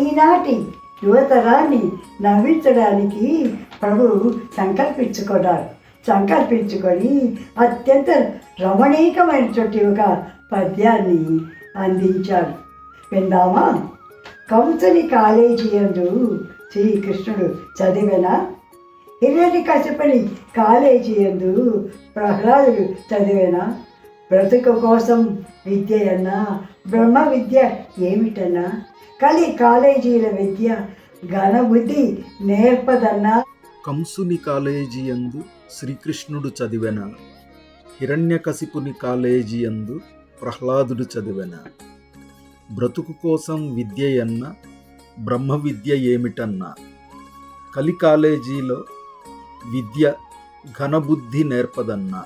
ఈనాటి యువతరాన్ని నవ్వించడానికి ప్రభు సంకల్పించుకొని అత్యంత రమణీయమైనటువంటి ఒక పద్యాన్ని అందించారు. విందామా? కంసుని కాలేజీ యందు శ్రీకృష్ణుడు చదివిన, హిరణ్యకశిపుని కాలేజీ యందు ప్రహ్లాదుడు చదివిన, బ్రతుకు కోసం విద్య అన్నా, బ్రహ్మ విద్య ఏమిటన్నా, కలి కాలేజీల విద్య ఘనబుద్ధి నేర్పదన్నా. కంసుని కాలేజీ యందు శ్రీకృష్ణుడు చదివెన, హిరణ్యకశిపుని కాలేజీ యందు ప్రహ్లాదుడు చదివెన, బ్రతుకు కోసం విద్య అన్న, బ్రహ్మ విద్య ఏమిటన్నా, కలి కాలేజీలో విద్య ఘనబుద్ధి నేర్పదన్నా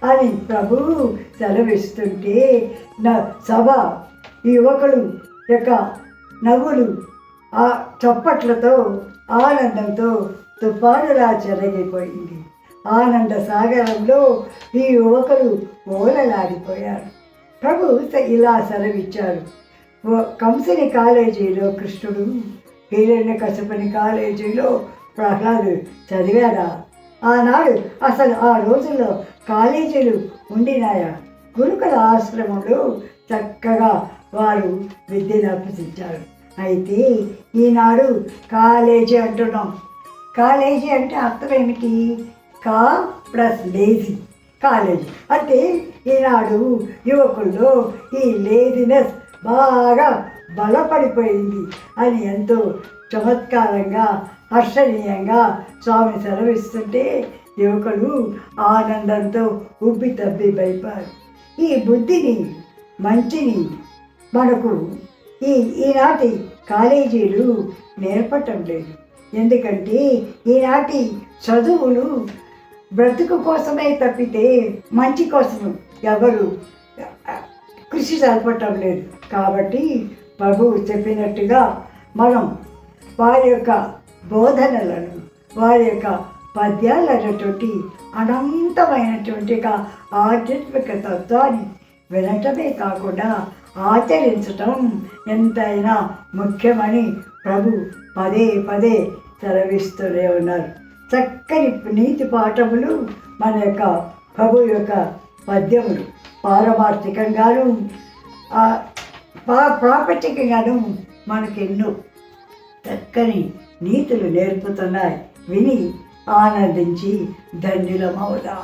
అని ప్రభువు సెలవిస్తుంటే నా సభ యువకులు యొక్క నవ్వులు ఆ చప్పట్లతో ఆనందంతో తుఫానులా చెరగిపోయింది. ఆనంద సాగరంలో ఈ యువకులు ఓలలాడిపోయారు. ప్రభు ఇలా సెలవిచ్చారు. కంసుని కాలేజీలో కృష్ణుడు, హిరణ్యకశిపుని కాలేజీలో ప్రహ్లాదు చదివారా? ఆనాడు అసలు ఆ రోజుల్లో కాలేజీలు ఉండినాయా? గురుకుల ఆశ్రమంలో చక్కగా వారు విద్యను అభ్యసించారు. అయితే ఈనాడు కాలేజీ అంటున్నాం. కాలేజీ అంటే అర్థం ఏమిటి? కా ప్లస్ లేజీ కాలేజీ అంటే ఈనాడు యువకుల్లో ఈ లేజినెస్ బాగా బలపడిపోయింది అని ఎంతో చమత్కారంగా హర్షణీయంగా స్వామి సెలవిస్తుంటే యువకులు ఆనందంతో ఉబ్బి తబ్బిబ్బైపారు. ఈ బుద్ధిని మంచిని మనకు ఈనాటి కాలేజీలు నేర్పటం లేదు. ఎందుకంటే ఈనాటి చదువులు బ్రతుకు కోసమే తప్పితే మంచి కోసం ఎవరు కృషి జరపటం లేదు. కాబట్టి ప్రభువు చెప్పినట్టుగా మనం వారి యొక్క బోధనలను, వారి యొక్క పద్యాలైనటువంటి అనంతమైనటువంటి ఆధ్యాత్మిక తత్వాన్ని వినటమే కాకుండా ఆచరించటం ఎంతైనా ముఖ్యమని ప్రభు పదే పదే సెలవిస్తూనే ఉన్నారు. చక్కని నీతి పాఠములు మన యొక్క ప్రభు యొక్క పద్యములు పారమార్థికంగాను ప్రాపంచికంగాను మనకెన్నో చక్కని నీతులు నేర్పుతున్నాయి. విని ఆనందించి ధన్యులమవుదాం.